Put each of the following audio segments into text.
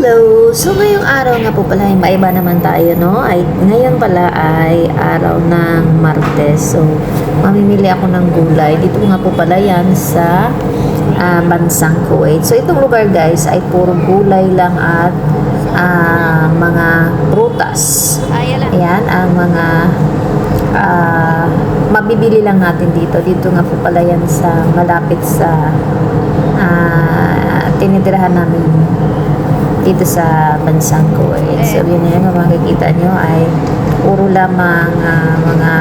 Hello! So ngayong araw nga po pala, maiba naman tayo, no? Ngayon pala ay araw ng Martes. So, mamimili ako ng gulay. Dito nga po pala yan sa bansang Kuwait. So, itong lugar guys ay puro gulay lang at mga prutas. Ayan, ang mga mabibili lang natin dito. Dito nga po pala yan sa malapit sa tinitirahan namin dito sa bansang Kuwait. So, yun yan, kung makikita nyo ay puro lamang mga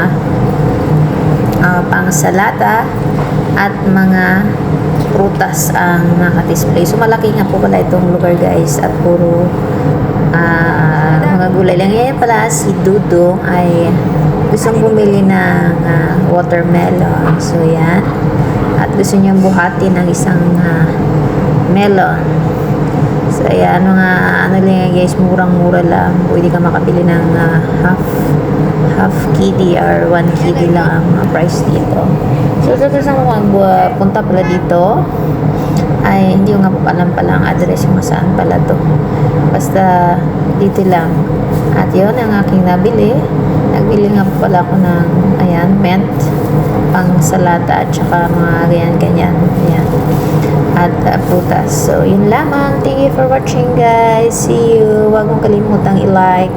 pangsalata at mga prutas ang naka-display. So, malaki nga po pala itong lugar guys at puro mga gulay lang. Yan pala si Dudong ay gustong bumili ng watermelon. So, yan. At gusto niyang buhati ng isang melon. So, ayan, mga ano lang guys, murang-mura lang. Pwede ka makabili ng half kitty or 1 kitty lang ang price dito. So, sa mga punta pala dito, ay hindi ko nga po alam pala ang address kung saan pala to. Basta dito lang. At yun, ang aking nabili. Nagbili nga po pala ako ng, ayan, mint, pang salata at saka mga ganyan-ganyan. Ayan. At prutas. So, yun lamang. Thank you for watching guys. See you. Huwag mong kalimutang i-like.